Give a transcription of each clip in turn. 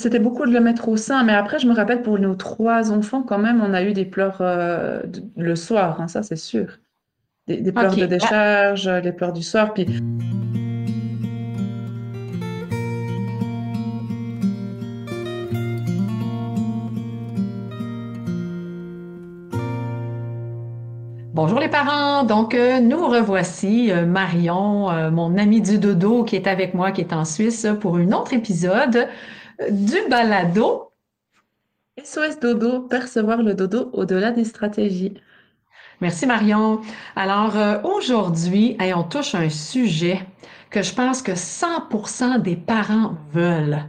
C'était beaucoup de le mettre au sein, mais après, je me rappelle pour nos trois enfants, quand même, on a eu des pleurs le soir, hein, ça c'est sûr. Des pleurs de OK. décharge, les pleurs du soir. Puis Bonjour les parents. Donc, nous revoici, Marion, mon amie du dodo qui est avec moi, qui est en Suisse, pour un autre épisode du balado. SOS dodo, percevoir le dodo au-delà des stratégies. Merci Marion. Alors, aujourd'hui, hey, on touche un sujet que je pense que 100% des parents veulent.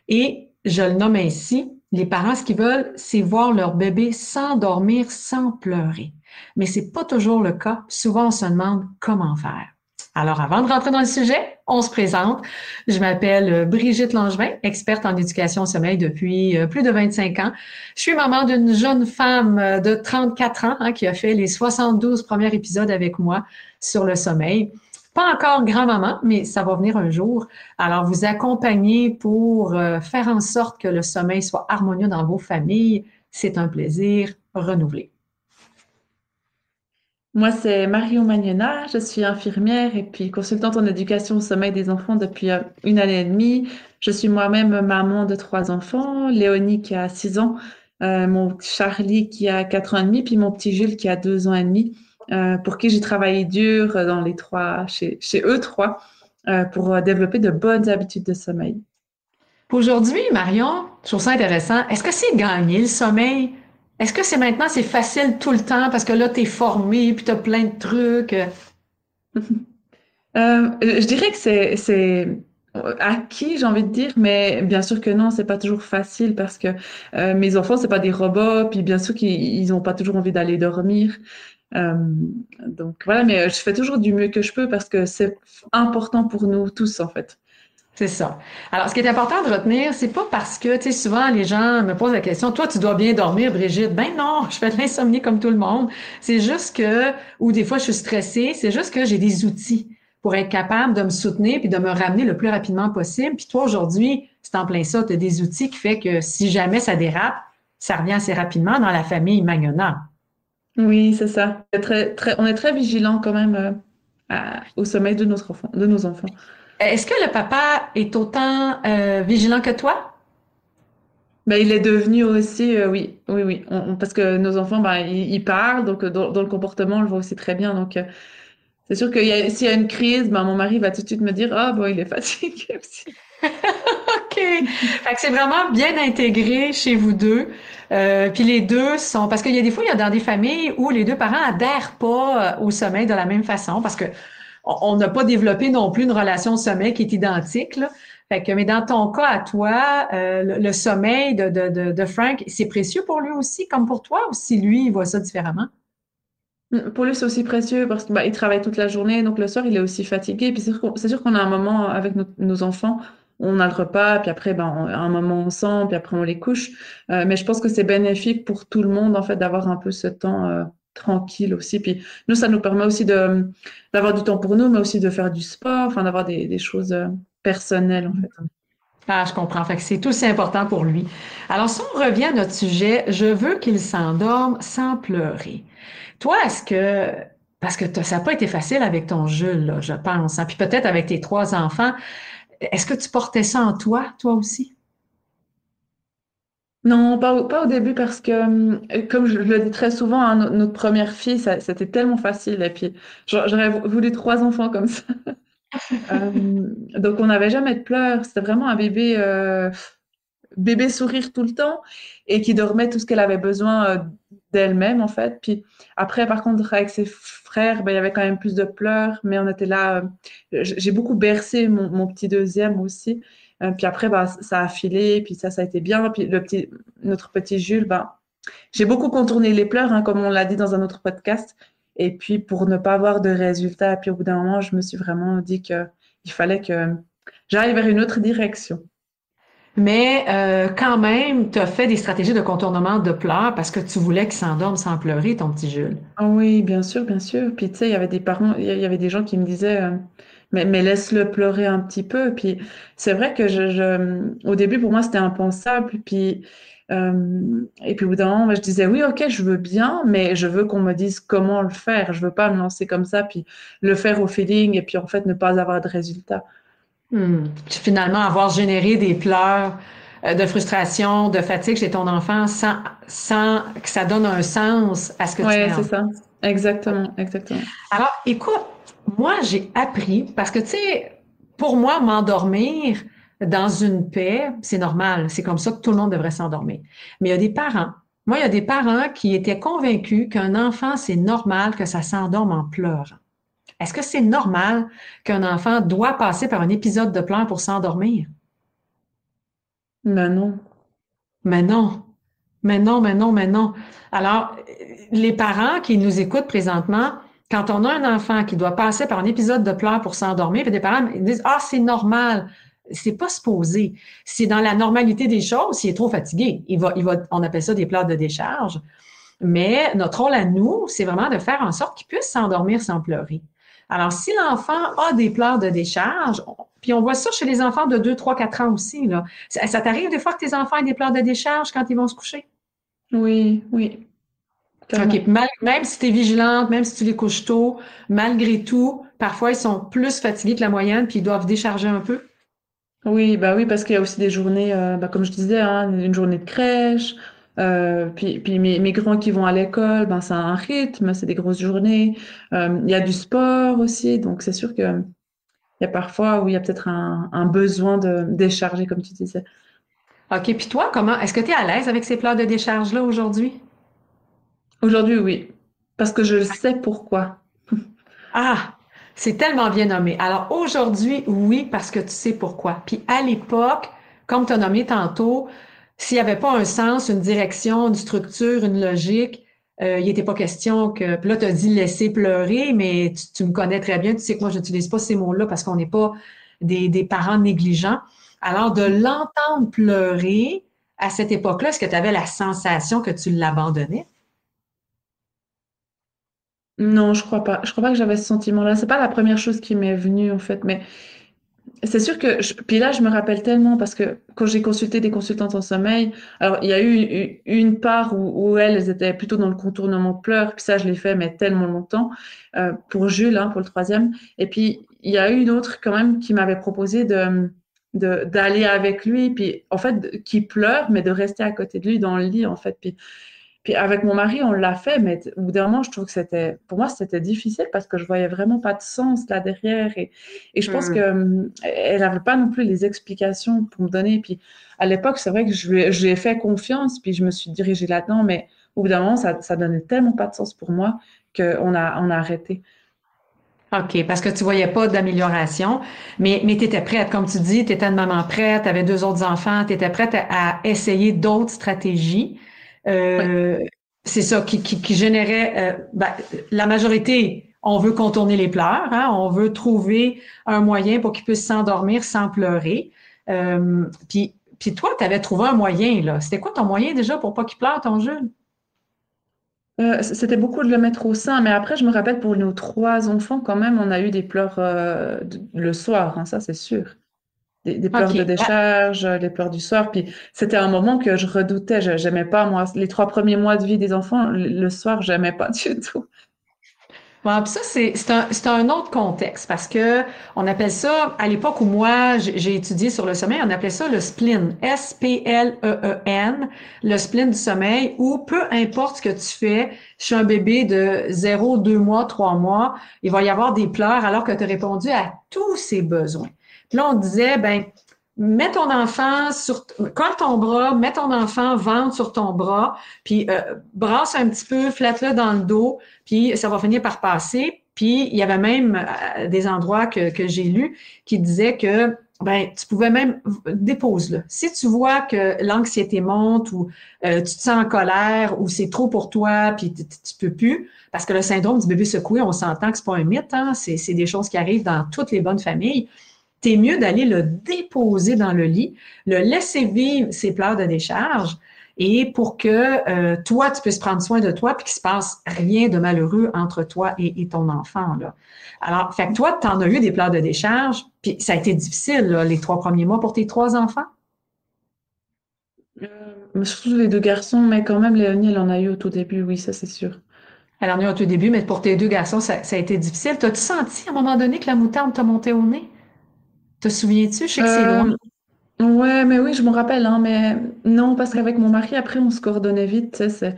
Et je le nomme ainsi, les parents, ce qu'ils veulent, c'est voir leur bébé s'endormir sans pleurer. Mais c'est pas toujours le cas. Souvent, on se demande comment faire. Alors, avant de rentrer dans le sujet, on se présente. Je m'appelle Brigitte Langevin, experte en éducation au sommeil depuis plus de 25 ans. Je suis maman d'une jeune femme de 34 ans hein, qui a fait les 72 premiers épisodes avec moi sur le sommeil. Pas encore grand-maman, mais ça va venir un jour. Alors, vous accompagner pour faire en sorte que le sommeil soit harmonieux dans vos familles, c'est un plaisir renouvelé. Moi, c'est Marion Magnona, je suis infirmière et puis consultante en éducation au sommeil des enfants depuis une année et demie. Je suis moi-même maman de trois enfants, Léonie qui a 6 ans, mon Charlie qui a 4 ans et demi, puis mon petit Jules qui a 2 ans et demi, pour qui j'ai travaillé dur dans les trois, chez eux trois, pour développer de bonnes habitudes de sommeil. Aujourd'hui, Marion, je trouve ça intéressant. Est-ce que c'est gagné le sommeil? Est-ce que c'est maintenant, c'est facile tout le temps parce que là, tu es formé puis tu as plein de trucs? Je dirais que c'est acquis, j'ai envie de dire, mais bien sûr que non, c'est pas toujours facile parce que mes enfants, c'est pas des robots, puis bien sûr qu'ils ont pas toujours envie d'aller dormir. Euh, donc voilà, mais je fais toujours du mieux que je peux parce que c'est important pour nous tous en fait. C'est ça. Alors, ce qui est important de retenir, c'est pas parce que, tu sais, souvent les gens me posent la question, toi, tu dois bien dormir, Brigitte. Ben non, je fais de l'insomnie comme tout le monde. C'est juste que, ou des fois je suis stressée, c'est juste que j'ai des outils pour être capable de me soutenir puis de me ramener le plus rapidement possible. Puis toi, aujourd'hui, c'est en plein ça, tu as des outils qui fait que si jamais ça dérape, ça revient assez rapidement dans la famille Magnona. Oui, c'est ça. On est très vigilant quand même au sommeil de notre enfant, de nos enfants. Est-ce que le papa est autant vigilant que toi? Ben, il est devenu aussi, oui, oui, oui, parce que nos enfants, ben, ils parlent, donc dans le comportement, on le voit aussi très bien. Donc, c'est sûr s'il y a une crise, ben, mon mari va tout de suite me dire, ah, bon, il est fatigué aussi. OK. Fait que c'est vraiment bien intégré chez vous deux. Puis les deux sont... Parce qu'il y a des fois, il y a dans des familles où les deux parents adhèrent pas au sommeil de la même façon parce que on n'a pas développé non plus une relation de sommeil qui est identique, là. Fait que, mais dans ton cas à toi, le sommeil de Frank, c'est précieux pour lui aussi, comme pour toi, ou si lui, il voit ça différemment? Pour lui, c'est aussi précieux parce qu'il il travaille toute la journée, donc le soir, il est aussi fatigué. Puis c'est sûr qu'on a un moment avec nos enfants, on a le repas, puis après, ben, on a un moment ensemble, puis après, on les couche. Mais je pense que c'est bénéfique pour tout le monde, en fait, d'avoir un peu ce temps tranquille aussi. Puis nous, ça nous permet aussi d'avoir du temps pour nous, mais aussi de faire du sport, enfin, d'avoir des choses personnelles, en fait. Ah, je comprends. Fait que c'est aussi important pour lui. Alors, si on revient à notre sujet, je veux qu'il s'endorme sans pleurer. Toi, parce que ça n'a pas été facile avec ton Jules, là, je pense, hein, puis peut-être avec tes trois enfants, est-ce que tu portais ça en toi, toi aussi? Non, pas au début parce que, comme je le dis très souvent, hein, notre première fille, c'était tellement facile. Et puis, j'aurais voulu trois enfants comme ça. Euh, donc, on n'avait jamais de pleurs. C'était vraiment un bébé sourire tout le temps et qui dormait tout ce qu'elle avait besoin d'elle-même, en fait. Puis après, par contre, avec ses frères, ben, il y avait quand même plus de pleurs, mais on était là. J'ai beaucoup bercé mon petit deuxième aussi. Puis après, bah, ça a filé, puis ça a été bien. Puis notre petit Jules, ben, j'ai beaucoup contourné les pleurs, hein, comme on l'a dit dans un autre podcast. Et puis, pour ne pas avoir de résultats, puis au bout d'un moment, je me suis vraiment dit que il fallait que j'aille vers une autre direction. Mais quand même, tu as fait des stratégies de contournement de pleurs parce que tu voulais qu'il s'endorme sans pleurer, ton petit Jules. Ah oui, bien sûr, bien sûr. Puis tu sais, il y avait des parents, il y avait des gens qui me disaient, mais laisse-le pleurer un petit peu. Puis c'est vrai que au début, pour moi, c'était impensable. Et puis au bout d'un moment, moi, je disais, oui, ok, je veux bien, mais je veux qu'on me dise comment le faire. Je veux pas me lancer comme ça, puis le faire au feeling, et puis en fait, ne pas avoir de résultat. Puis finalement, avoir généré des pleurs de frustration, de fatigue chez ton enfant sans que ça donne un sens à ce que tu Ouais, mets c'est en ça. place. Exactement, exactement. Alors, écoute, moi, j'ai appris, parce que, tu sais, pour moi, m'endormir dans une paix, c'est normal. C'est comme ça que tout le monde devrait s'endormir. Mais il y a des parents. Moi, il y a des parents qui étaient convaincus qu'un enfant, c'est normal que ça s'endorme en pleurant. Est-ce que c'est normal qu'un enfant doit passer par un épisode de pleurs pour s'endormir? Mais non. Mais non. Mais non, mais non, mais non. Alors, les parents qui nous écoutent présentement, quand on a un enfant qui doit passer par un épisode de pleurs pour s'endormir, puis des parents ils disent, ah, c'est normal. C'est pas supposé. C'est dans la normalité des choses. S'il est trop fatigué, on appelle ça des pleurs de décharge. Mais notre rôle à nous, c'est vraiment de faire en sorte qu'il puisse s'endormir sans pleurer. Alors, si l'enfant a des pleurs de décharge, puis on voit ça chez les enfants de 2, 3, 4 ans aussi, là. Ça t'arrive des fois que tes enfants aient des pleurs de décharge quand ils vont se coucher? Oui, oui, OK. tellement. Même si tu es vigilante, même si tu les couches tôt, malgré tout, parfois ils sont plus fatigués que la moyenne, puis ils doivent décharger un peu. Oui, bah oui, parce qu'il y a aussi des journées, bah comme je disais, hein, une journée de crèche, puis mes grands qui vont à l'école, ben c'est un rythme, c'est des grosses journées. Il y a du sport aussi, donc c'est sûr que il y a parfois où il y a peut-être un besoin de décharger, comme tu disais. OK. Puis toi, est-ce que tu es à l'aise avec ces pleurs de décharge-là aujourd'hui? Aujourd'hui, oui, parce que je sais pourquoi. Ah, c'est tellement bien nommé. Alors aujourd'hui, oui, parce que tu sais pourquoi. Puis à l'époque, comme tu as nommé tantôt, s'il n'y avait pas un sens, une direction, une structure, une logique, il n'était pas question que. Puis là, tu as dit laisser pleurer, mais tu me connais très bien. Tu sais que moi, je n'utilise pas ces mots-là parce qu'on n'est pas des parents négligents. Alors, de l'entendre pleurer à cette époque-là, est-ce que tu avais la sensation que tu l'abandonnais? Non, je crois pas. Je crois pas que j'avais ce sentiment-là. C'est pas la première chose qui m'est venue en fait, mais c'est sûr que, puis là, je me rappelle tellement parce que quand j'ai consulté des consultantes en sommeil, alors il y a eu une part où elles étaient plutôt dans le contournement de pleurs, puis ça, je l'ai fait, mais tellement longtemps, pour Jules, hein, pour le troisième. Et puis, il y a eu une autre quand même qui m'avait proposé d'aller avec lui, puis en fait, qui pleure, mais de rester à côté de lui dans le lit, en fait. Puis avec mon mari, on l'a fait, mais au bout d'un moment, je trouve que pour moi, c'était difficile parce que je voyais vraiment pas de sens là derrière. Et je pense que elle n'avait pas non plus les explications pour me donner. Puis à l'époque, c'est vrai que je lui ai fait confiance, puis je me suis dirigée là-dedans, mais au bout d'un moment, ça donnait tellement pas de sens pour moi on a arrêté. OK, parce que tu voyais pas d'amélioration, mais tu étais prête, comme tu dis, tu étais une maman prête, tu avais deux autres enfants, tu étais prête à essayer d'autres stratégies. Ouais. Euh, c'est ça qui générait, la majorité, on veut contourner les pleurs, hein, on veut trouver un moyen pour qu'ils puissent s'endormir sans pleurer. Puis toi, tu avais trouvé un moyen, là. C'était quoi ton moyen déjà pour pas qu'il pleure, ton jeune? C'était beaucoup de le mettre au sein, mais après, je me rappelle pour nos trois enfants, quand même, on a eu des pleurs le soir, hein, ça c'est sûr. Des pleurs de OK. décharge, les pleurs du soir. Puis c'était un moment que je redoutais. J'aimais pas, moi, les 3 premiers mois de vie des enfants, le soir, j'aimais pas du tout. Bon, puis ça, c'est un autre contexte parce que on appelle ça, à l'époque où moi j'ai étudié sur le sommeil, on appelait ça le spleen, S-P-L-E-E-N, le spleen du sommeil, où peu importe ce que tu fais chez un bébé de 0, 2 mois, 3 mois, il va y avoir des pleurs alors que tu as répondu à tous ses besoins. Puis là, on disait, ben, mets ton enfant colle ton bras, mets ton enfant ventre sur ton bras, puis brasse un petit peu, flatte-le dans le dos, puis ça va finir par passer. Puis il y avait même des endroits que j'ai lus qui disaient que ben tu pouvais même dépose-le. Si tu vois que l'anxiété monte ou tu te sens en colère ou c'est trop pour toi puis tu peux plus parce que le syndrome du bébé secoué, on s'entend que c'est pas un mythe, hein, c'est des choses qui arrivent dans toutes les bonnes familles. T'es mieux d'aller le déposer dans le lit, le laisser vivre ses pleurs de décharge et pour que toi, tu puisses prendre soin de toi puis qu'il se passe rien de malheureux entre toi et ton enfant, là. Alors, fait que toi, tu en as eu des pleurs de décharge, puis ça a été difficile, là, les 3 premiers mois pour tes 3 enfants? Surtout les deux garçons, mais quand même, Léonie, elle en a eu au tout début, oui, ça c'est sûr. Elle en a eu au tout début, mais pour tes 2 garçons, ça a été difficile. T'as-tu senti à un moment donné que la moutarde t'a monté au nez? Te souviens-tu? Je sais que c'est loin. Euh, ouais, mais oui, je m'en rappelle, hein, mais non, parce qu'avec mon mari, après, on se coordonnait vite, tu sais,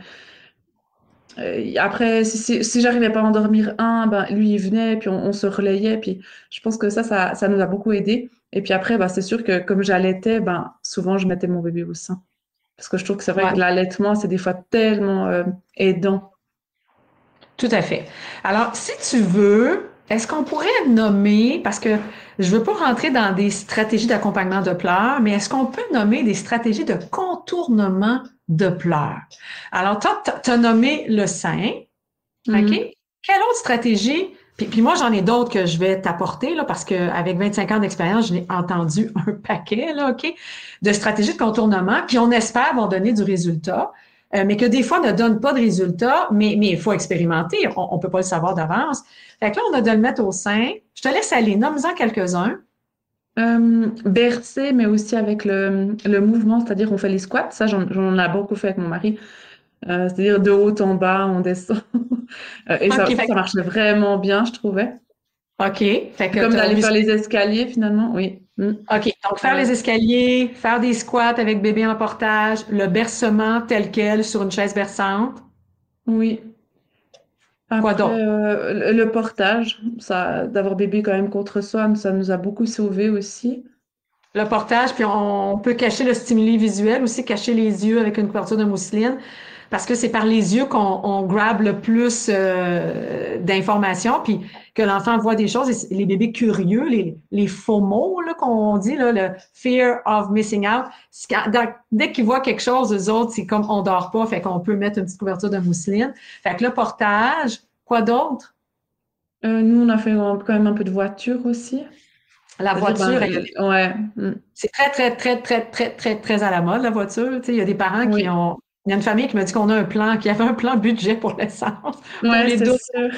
après, si j'arrivais pas à endormir un, ben, lui, il venait, puis on se relayait, puis je pense que ça nous a beaucoup aidé. Et puis après, bah, c'est sûr que comme j'allaitais, ben, souvent, je mettais mon bébé au sein. Parce que je trouve que c'est vrai Ouais. que l'allaitement, c'est des fois tellement aidant. Tout à fait. Alors, si tu veux, est-ce qu'on pourrait nommer, parce que je veux pas rentrer dans des stratégies d'accompagnement de pleurs, mais est-ce qu'on peut nommer des stratégies de contournement de pleurs? Alors, toi, tu as nommé le sein, OK? Mhm. Quelle autre stratégie? Puis moi, j'en ai d'autres que je vais t'apporter, là, parce qu'avec 25 ans d'expérience, je n'ai entendu un paquet, là, OK, de stratégies de contournement qui, on espère, vont donner du résultat, mais que des fois ne donnent pas de résultat, mais il faut expérimenter. On ne peut pas le savoir d'avance. Fait que là, on a de le mettre au sein. Je te laisse aller. Nomme-en quelques-uns. Bercer, mais aussi avec le mouvement, c'est-à-dire on fait les squats. Ça, j'en ai beaucoup fait avec mon mari. C'est-à-dire de haut en bas, on descend. Et OK, ça marchait vraiment bien, je trouvais. OK. Fait C'est que comme tu as d'aller faire les escaliers, finalement, oui. OK. Donc, faire Euh, les escaliers, faire des squats avec bébé en portage, le bercement tel quel sur une chaise berçante. oui. Quoi Après, d'autre? le portage, ça, d'avoir bébé quand même contre soi, ça nous a beaucoup sauvés aussi. Le portage, puis on peut cacher le stimuli visuel, aussi cacher les yeux avec une couverture de mousseline, parce que c'est par les yeux qu'on grabe le plus d'informations, puis que l'enfant voit des choses. Et les bébés curieux, les faux mots là, qu'on dit, là, le fear of missing out, dès qu'ils voient quelque chose, eux autres, c'est comme on dort pas, fait qu'on peut mettre une petite couverture de mousseline. Fait que le portage, quoi d'autre? Nous, on a fait quand même un peu de voiture aussi. La C'est-à-dire, voiture, ouais. c'est très, très, très, très, très, très, très à la mode, la voiture. Tu sais, il y a des parents qui Oui, ont. Il y a une famille qui m'a dit qu'on a un plan, qu'il y avait un plan budget pour l'essence, pour ouais, les c'est dos sûr.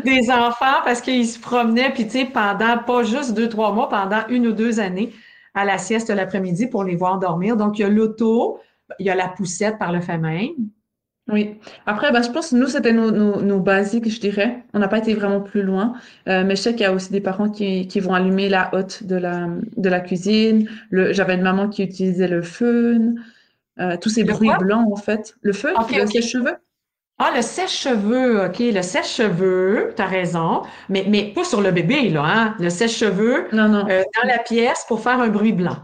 des enfants, parce qu'ils se promenaient, puis tu sais, pendant pas juste 2, 3 mois, pendant 1 ou 2 années, à la sieste l'après-midi pour les voir dormir. Donc, il y a l'auto, il y a la poussette par le fait même. Oui. Après, bah, je pense que nous, c'était nos basiques, je dirais. On n'a pas été vraiment plus loin. Mais je sais qu'il y a aussi des parents qui vont allumer la hotte de la cuisine. J'avais une maman qui utilisait le feu, tous ces Le bruits quoi? blancs, en fait. Le feu, OK, le OK. sèche-cheveux. Ah, le sèche-cheveux, OK, le sèche-cheveux, t'as raison, mais pas sur le bébé, là, hein? Le sèche-cheveux Non, non. dans la pièce pour faire un bruit blanc.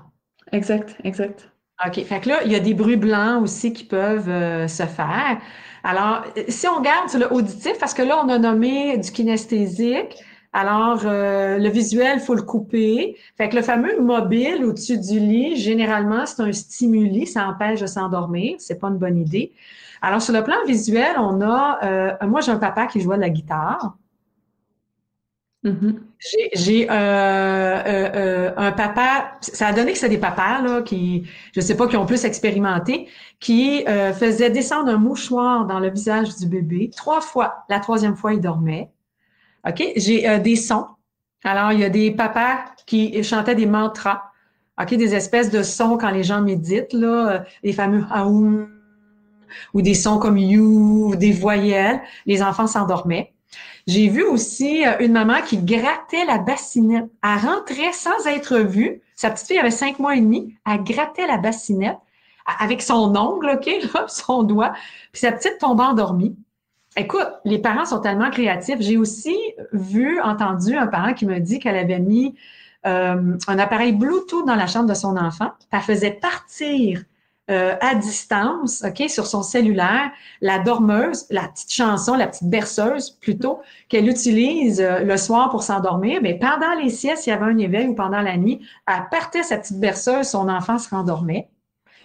Exact, exact. OK. Fait que là, il y a des bruits blancs aussi qui peuvent se faire. Alors, si on garde sur le auditif, parce que là, on a nommé du kinesthésique. Alors, le visuel, faut le couper. Fait que le fameux mobile au-dessus du lit, généralement, c'est un stimuli, ça empêche de s'endormir. C'est pas une bonne idée. Alors, sur le plan visuel, on a, moi, j'ai un papa qui jouait de la guitare. Mhm. J'ai un papa, ça a donné que c'est des papas là qui, je sais pas, qui ont plus expérimenté, qui faisaient descendre un mouchoir dans le visage du bébé 3 fois. La troisième fois, il dormait. OK? J'ai des sons. Alors, il y a des papas qui chantaient des mantras. OK? Des espèces de sons quand les gens méditent, là, les fameux aoum ou des sons comme you, des voyelles. Les enfants s'endormaient. J'ai vu aussi une maman qui grattait la bassinette. Elle rentrait sans être vue. Sa petite fille avait 5 mois et demi. Elle grattait la bassinette avec son ongle, OK, là, son doigt. Puis sa petite tombait endormie. Écoute, les parents sont tellement créatifs. J'ai aussi entendu un parent qui me dit qu'elle avait mis un appareil Bluetooth dans la chambre de son enfant. Elle faisait partir à distance, OK, sur son cellulaire, la dormeuse, la petite chanson, la petite berceuse plutôt, qu'elle utilise le soir pour s'endormir. Mais pendant les siestes, il y avait un éveil ou pendant la nuit, elle partait sa petite berceuse, son enfant se rendormait.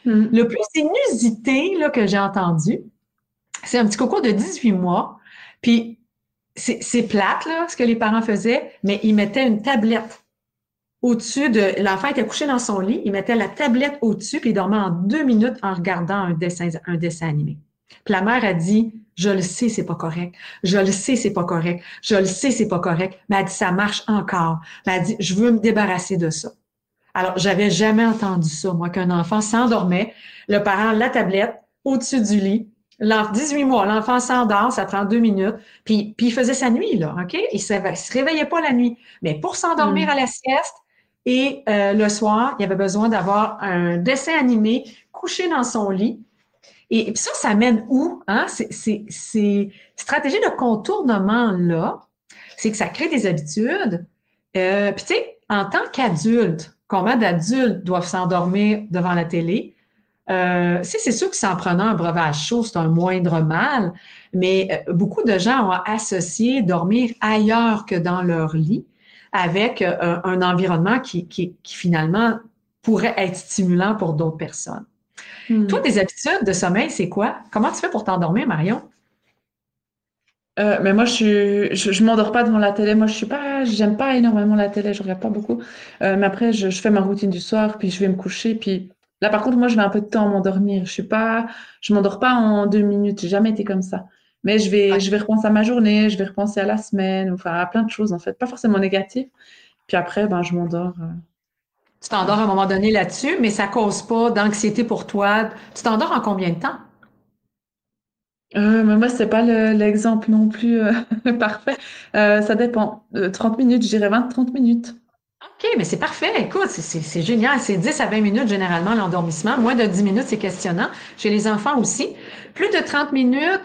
Mhm. Le plus inusité là, que j'ai entendu, c'est un petit coco de 18 mois, puis c'est plate, là, ce que les parents faisaient, mais ils mettaient une tablette au-dessus de... L'enfant était couché dans son lit, il mettait la tablette au-dessus, puis il dormait en 2 minutes en regardant un dessin animé. Puis la mère a dit, je le sais, c'est pas correct. Je le sais, c'est pas correct. Je le sais, c'est pas correct. Mais elle dit, ça marche encore. Mais elle dit, je veux me débarrasser de ça. Alors, j'avais jamais entendu ça, moi, qu'un enfant s'endormait, le parent, la tablette, au-dessus du lit. 18 mois, l'enfant s'endort, ça prend 2 minutes, puis il faisait sa nuit, là, OK? Il se réveillait pas la nuit. Mais pour s'endormir à Mm. la sieste et le soir, il avait besoin d'avoir un dessin animé couché dans son lit. Et puis ça mène où? Hein? Ces stratégies de contournement-là, c'est que ça crée des habitudes. Puis tu sais, en tant qu'adulte, combien d'adultes doivent s'endormir devant la télé? Si c'est sûr que c'est en prenant un breuvage chaud, c'est un moindre mal, mais beaucoup de gens ont associé dormir ailleurs que dans leur lit avec un environnement qui finalement pourrait être stimulant pour d'autres personnes. Toi, Mm. tes habitudes de sommeil, c'est quoi? Comment tu fais pour t'endormir, Marion? Mais moi, je m'endors pas devant la télé. Moi, j'aime pas énormément la télé. Je regarde pas beaucoup. Mais après, je fais ma routine du soir, puis je vais me coucher. Puis là, par contre, moi, je vais un peu de temps à m'endormir. Je m'endors pas en 2 minutes. J'ai jamais été comme ça. Mais je vais repenser à ma journée, je vais repenser à la semaine, enfin à plein de choses en fait, pas forcément négatives. Puis après, ben, je m'endors. Tu t'endors à un moment donné là-dessus, mais ça cause pas d'anxiété pour toi. Tu t'endors en combien de temps? Mais moi, c'est pas l'exemple non plus parfait. Ça dépend. 30 minutes, je dirais 20-30 minutes. OK, mais c'est parfait. Écoute, c'est génial. C'est 10 à 20 minutes généralement l'endormissement. Moins de 10 minutes, c'est questionnant. Chez les enfants aussi. Plus de 30 minutes,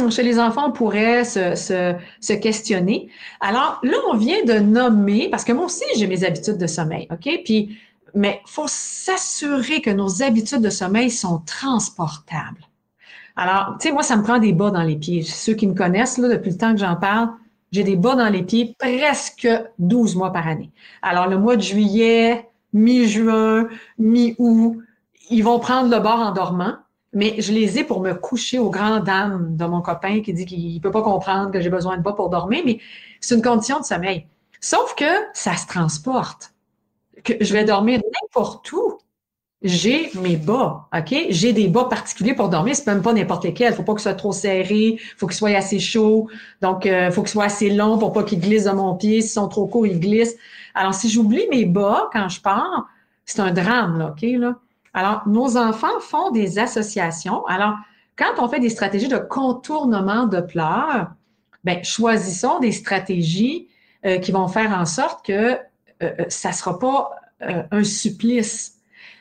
chez les enfants, on pourrait se questionner. Alors là, on vient de nommer, parce que moi aussi, j'ai mes habitudes de sommeil, OK? Puis, mais il faut s'assurer que nos habitudes de sommeil sont transportables. Alors, tu sais, moi, ça me prend des bas dans les pieds. Ceux qui me connaissent, là, depuis le temps que j'en parle, j'ai des bas dans les pieds presque 12 mois par année. Alors, le mois de juillet, mi-juin, mi-août, ils vont prendre le bord en dormant, mais je les ai pour me coucher aux grandes dames de mon copain qui dit qu'il ne peut pas comprendre que j'ai besoin de bas pour dormir, mais c'est une condition de sommeil. Sauf que ça se transporte, que je vais dormir n'importe où. J'ai mes bas, OK? J'ai des bas particuliers pour dormir. C'est même pas n'importe lesquels. Faut pas que ce soit trop serré. Faut qu'il soit assez chaud. Donc, faut qu'il soit assez long pour pas qu'il glisse de mon pied. S'ils sont trop courts, ils glissent. Alors, si j'oublie mes bas quand je pars, c'est un drame, là, OK? Là? Alors, nos enfants font des associations. Alors, quand on fait des stratégies de contournement de pleurs, ben, choisissons des stratégies qui vont faire en sorte que ça sera pas un supplice.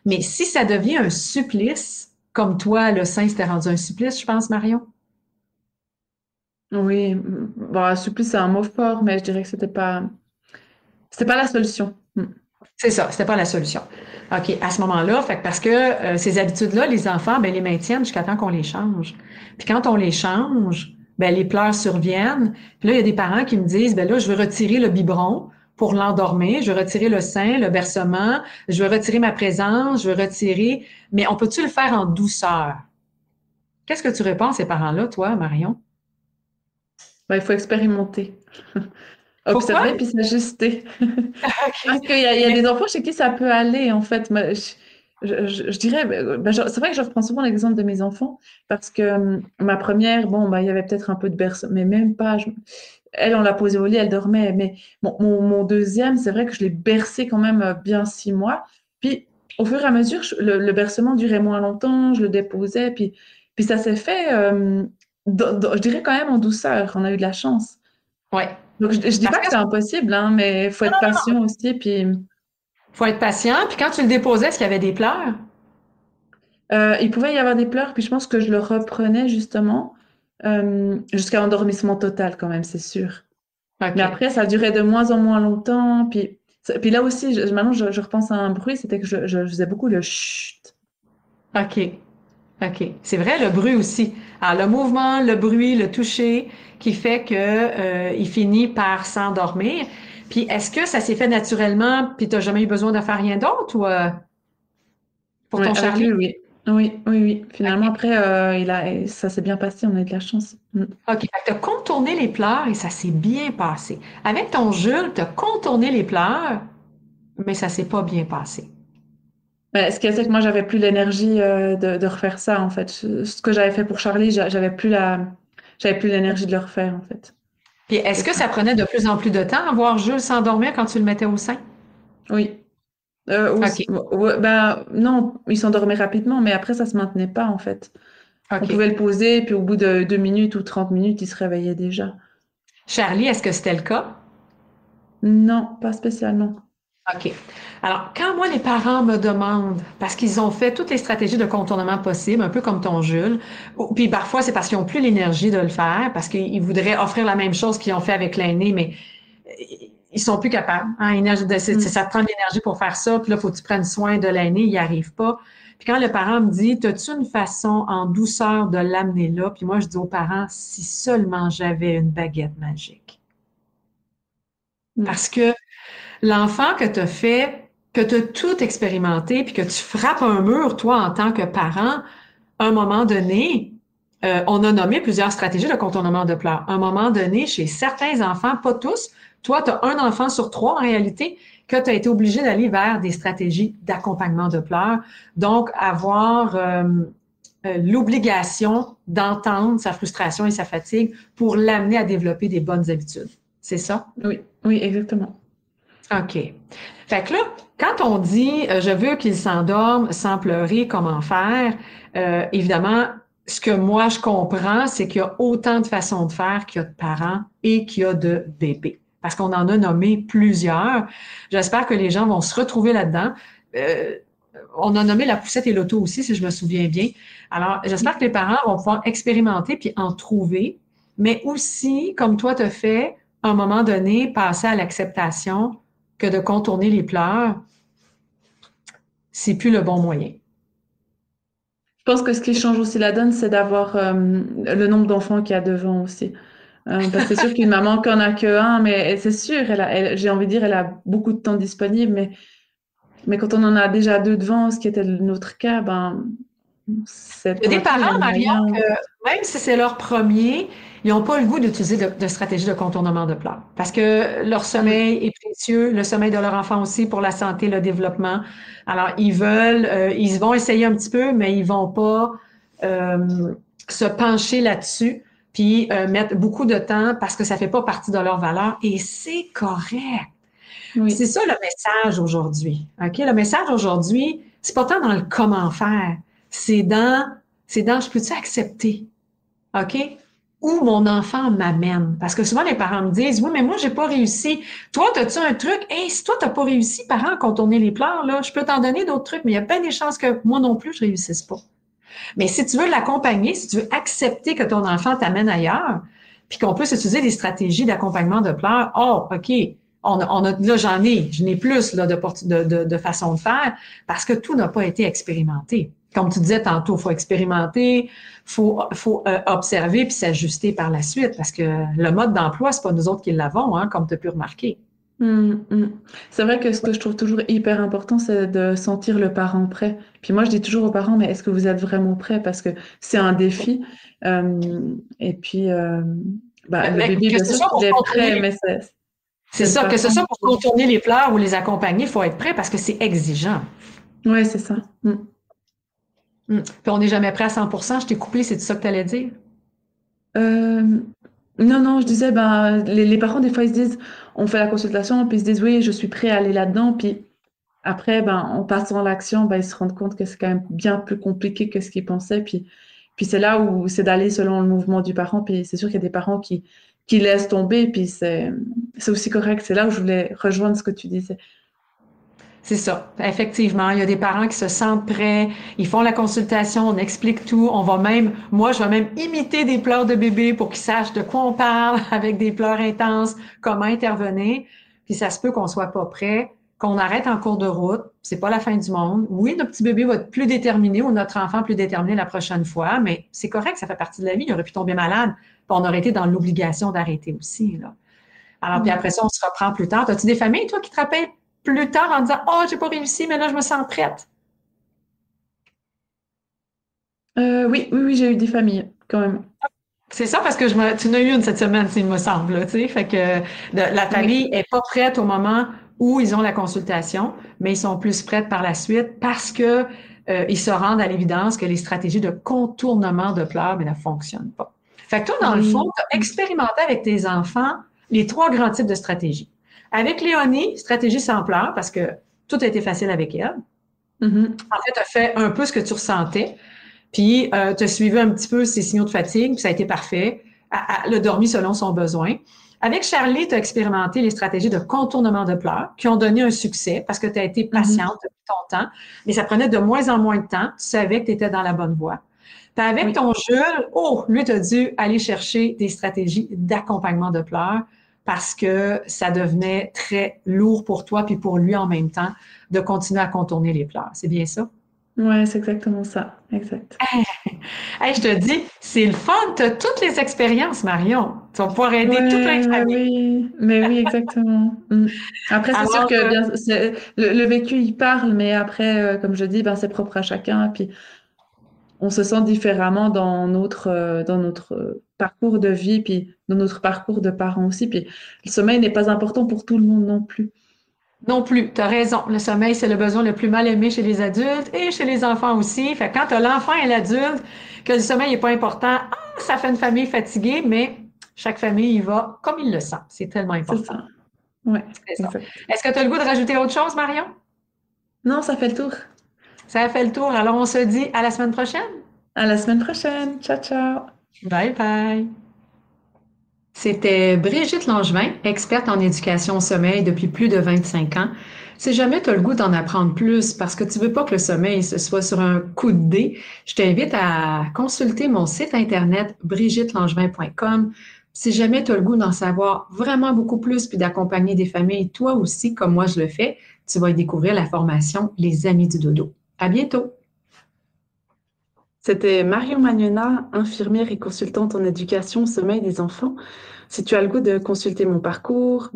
Mais si ça devient un supplice, comme toi, le sein s'était rendu un supplice, je pense, Marion. Oui, bon, supplice, c'est un mot fort, mais je dirais que c'était pas la solution. Mm. C'est ça, c'était pas la solution. OK, à ce moment-là, fait que parce que ces habitudes-là, les enfants, ben, les maintiennent jusqu'à temps qu'on les change. Puis quand on les change, ben, les pleurs surviennent. Puis là, il y a des parents qui me disent, ben là, je veux retirer le biberon pour l'endormir, je veux retirer le sein, le bercement, je veux retirer ma présence, je veux retirer, mais on peut-tu le faire en douceur? Qu'est-ce que tu réponds à ces parents-là, toi, Marion? Ouais, il faut expérimenter, Pourquoi? observer puis s'ajuster. Parce OK. qu'il y a des enfants chez qui ça peut aller, en fait. Moi, je dirais, c'est vrai que je reprends souvent l'exemple de mes enfants, parce que ma première, bon, bah, il y avait peut-être un peu de berceau, mais même pas. Elle, on l'a posée au lit, elle dormait. Mais mon deuxième, c'est vrai que je l'ai bercé quand même bien 6 mois. Puis, au fur et à mesure, le bercement durait moins longtemps, je le déposais, puis ça s'est fait, je dirais quand même en douceur. On a eu de la chance. Ouais. Donc, je dis Parce pas que que c'est impossible, hein, mais il faut être patient aussi. Puis, faut être patient. Puis quand tu le déposais, est-ce qu'il y avait des pleurs? il pouvait y avoir des pleurs, puis je pense que je le reprenais justement jusqu'à endormissement total quand même, c'est sûr. Mais OK. après, ça durait de moins en moins longtemps. Puis là aussi, maintenant, je repense à un bruit, c'était que je faisais beaucoup le chut. OK. OK. C'est vrai, le bruit aussi. Alors, le mouvement, le bruit, le toucher qui fait que, il finit par s'endormir. Puis, est-ce que ça s'est fait naturellement, puis t'as jamais eu besoin de faire rien d'autre ou, pour Ouais, ton avec Charlie? lui, oui. Oui, oui, oui. Finalement, OK. après, ça s'est bien passé, on a eu de la chance. Mm. OK. Fait que t'as contourné les pleurs et ça s'est bien passé. Avec ton Jules, t'as contourné les pleurs mais ça s'est pas bien passé. Mais ce qui est, c'est que moi, j'avais plus l'énergie de refaire ça, en fait. Ce que j'avais fait pour Charlie, j'avais plus l'énergie de le refaire, en fait. Puis C'est est-ce que ça. ça prenait de plus en plus de temps à voir Jules s'endormir quand tu le mettais au sein? Oui. OK, Ouais, ben, non, il s'endormait rapidement, mais après, ça se maintenait pas, en fait. On OK. pouvait le poser, puis au bout de 2 minutes ou 30 minutes, il se réveillait déjà. Charlie, est-ce que c'était le cas? Non, pas spécialement. OK. Alors, quand moi, les parents me demandent, parce qu'ils ont fait toutes les stratégies de contournement possibles, un peu comme ton Jules, puis parfois c'est parce qu'ils n'ont plus l'énergie de le faire, parce qu'ils voudraient offrir la même chose qu'ils ont fait avec l'aîné, mais ils sont plus capables. Hein? Mm. Ça te prend de l'énergie pour faire ça, puis là, il faut que tu prennes soin de l'aîné, il n'y arrive pas. Puis quand le parent me dit, as-tu une façon en douceur de l'amener là? Puis moi, je dis aux parents, si seulement j'avais une baguette magique. Mm. Parce que l'enfant que tu as fait, que tu as tout expérimenté, puis que tu frappes un mur, toi, en tant que parent, à un moment donné, on a nommé plusieurs stratégies de contournement de pleurs. À un moment donné, chez certains enfants, pas tous, toi, tu as un enfant sur trois en réalité, que tu as été obligé d'aller vers des stratégies d'accompagnement de pleurs. Donc, avoir l'obligation d'entendre sa frustration et sa fatigue pour l'amener à développer des bonnes habitudes. C'est ça? Oui, oui, exactement. OK. Fait que là, quand on dit je veux qu'il s'endorme sans pleurer, comment faire? Évidemment, ce que moi je comprends, c'est qu'il y a autant de façons de faire qu'il y a de parents et qu'il y a de bébés. Parce qu'on en a nommé plusieurs. J'espère que les gens vont se retrouver là-dedans. Euh, on a nommé la poussette et l'auto aussi, si je me souviens bien. Alors, j'espère que les parents vont pouvoir expérimenter puis en trouver, mais aussi, comme toi te fais, à un moment donné, passer à l'acceptation que de contourner les pleurs, c'est plus le bon moyen. Je pense que ce qui change aussi la donne, c'est d'avoir le nombre d'enfants qu'il y a devant aussi. Parce que c'est sûr qu'une maman qui en a que un, mais c'est sûr, j'ai envie de dire, elle a beaucoup de temps disponible, mais quand on en a déjà deux devant, ce qui était notre cas, ben, Il y a on des a toujours les parents, Marion, moyens. que même si c'est leur premier, ils n'ont pas le goût d'utiliser de stratégie de contournement de pleurs. Parce que leur Mm. sommeil est précieux, le sommeil de leur enfant aussi pour la santé, le développement. Alors, ils vont essayer un petit peu, mais ils vont pas euh, se pencher là-dessus, puis mettre beaucoup de temps parce que ça fait pas partie de leur valeur. Et c'est correct. C'est Oui. ça le message aujourd'hui. OK? Le message aujourd'hui, c'est pas tant dans le comment faire, c'est dans, c'est dans je peux-tu accepter? OK? Où mon enfant m'amène. Parce que souvent, les parents me disent, oui, mais moi, j'ai pas réussi. Toi, as-tu un truc? Hey, si toi, t'as pas réussi, parent, à contourner les pleurs, là, je peux t'en donner d'autres trucs, mais il y a bien des chances que moi non plus, je réussisse pas. Mais si tu veux l'accompagner, si tu veux accepter que ton enfant t'amène ailleurs, puis qu'on peut utiliser des stratégies d'accompagnement de pleurs, oh, OK, là, je n'ai plus là, de façon de faire parce que tout n'a pas été expérimenté. Comme tu disais tantôt, il faut expérimenter, faut observer puis s'ajuster par la suite parce que le mode d'emploi, c'est pas nous autres qui l'avons, hein, comme tu as pu remarquer. Mm, mm. C'est vrai que ce que je trouve toujours hyper important, c'est de sentir le parent prêt. Puis moi, je dis toujours aux parents, mais est-ce que vous êtes vraiment prêts? Parce que c'est un défi. Et puis, bah, le Mais bébé, que bien ce sûr soit qu'il pour est contourner prêt, les mais C'est c'est le ça, que ce parent. soit pour contourner les pleurs ou les accompagner, il faut être prêt parce que c'est exigeant. Ouais, c'est ça. Mm. Puis on n'est jamais prêt à 100%. Je t'ai coupé, c'est ça que tu allais dire? Euh, non, non, je disais, ben, les parents, des fois, ils se disent, on fait la consultation, puis ils se disent, oui, je suis prêt à aller là-dedans. Puis après, ben, en passant à l'action, ben, ils se rendent compte que c'est quand même bien plus compliqué que ce qu'ils pensaient. Puis c'est là où c'est d'aller selon le mouvement du parent. Puis c'est sûr qu'il y a des parents qui laissent tomber. Puis c'est aussi correct. C'est là où je voulais rejoindre ce que tu disais. C'est ça, effectivement. Il y a des parents qui se sentent prêts, ils font la consultation, on explique tout. Moi, je vais même imiter des pleurs de bébé pour qu'ils sachent de quoi on parle avec des pleurs intenses, comment intervenir. Puis ça se peut qu'on soit pas prêt, qu'on arrête en cours de route. C'est pas la fin du monde. Oui, notre petit bébé va être plus déterminé ou notre enfant plus déterminé la prochaine fois, mais c'est correct, ça fait partie de la vie. Il aurait pu tomber malade. Puis on aurait été dans l'obligation d'arrêter aussi, là. Alors, puis après Mm. ça, on se reprend plus tard. As-tu des familles, toi, qui te rappellent plus tard en disant, oh, j'ai pas réussi, mais là, je me sens prête? Oui, oui, oui, j'ai eu des familles, quand même. C'est ça parce que tu en as eu une cette semaine, il me semble, là, tu sais. Fait que la famille Oui. est pas prête au moment où ils ont la consultation, mais ils sont plus prêtes par la suite parce que ils se rendent à l'évidence que les stratégies de contournement de pleurs, ne fonctionnent pas. Fait que toi, dans le fond, Oui. tu as expérimenté avec tes enfants les trois grands types de stratégies. Avec Léonie, stratégie sans pleurs parce que tout a été facile avec elle. Mhm. En fait, tu as fait un peu ce que tu ressentais. Puis, tu as suivi un petit peu ses signaux de fatigue, puis ça a été parfait. Elle a dormi selon son besoin. Avec Charlie, tu as expérimenté les stratégies de contournement de pleurs qui ont donné un succès parce que tu as été Mhm. patiente depuis ton temps, mais ça prenait de moins en moins de temps. Tu savais que tu étais dans la bonne voie. Puis avec Oui, ton Jules, lui, tu as dû aller chercher des stratégies d'accompagnement de pleurs parce que ça devenait très lourd pour toi puis pour lui en même temps de continuer à contourner les pleurs. C'est bien ça? ouais, c'est exactement ça. Exact. Hey, je te dis, c'est le fun. Tu as toutes les expériences, Marion. Tu vas pouvoir aider tout plein de Ouais, familles. mais oui, exactement. Mm. Après, c'est sûr Alors, que bien, le vécu, il parle, mais après, comme je dis, ben, c'est propre à chacun. Puis, on se sent différemment dans notre parcours de vie, puis dans notre parcours de parents aussi. Puis, le sommeil n'est pas important pour tout le monde non plus. non plus, tu as raison. Le sommeil, c'est le besoin le plus mal aimé chez les adultes et chez les enfants aussi. Fait que quand tu as l'enfant et l'adulte, que le sommeil n'est pas important, ça fait une famille fatiguée, mais chaque famille y va comme il le sent. C'est tellement C'est important. ça. Ouais, C'est ça. exact. Est-ce que tu as le goût de rajouter autre chose, Marion? Non, ça fait le tour. Ça a fait le tour. Alors, on se dit à la semaine prochaine. À la semaine prochaine. Ciao, ciao. Bye bye. C'était Brigitte Langevin, experte en éducation au sommeil depuis plus de 25 ans. Si jamais tu as le goût d'en apprendre plus parce que tu veux pas que le sommeil ce soit sur un coup de dé, je t'invite à consulter mon site internet brigittelangevin.com. Si jamais tu as le goût d'en savoir vraiment beaucoup plus puis d'accompagner des familles, toi aussi, comme moi je le fais, tu vas y découvrir la formation Les Amis du Dodo. À bientôt! C'était Marion Magnona, infirmière et consultante en éducation au sommeil des enfants. Si tu as le goût de consulter mon parcours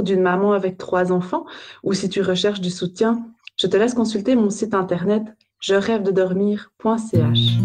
d'une maman avec 3 enfants, ou si tu recherches du soutien, je te laisse consulter mon site internet je rêve de dormir.ch.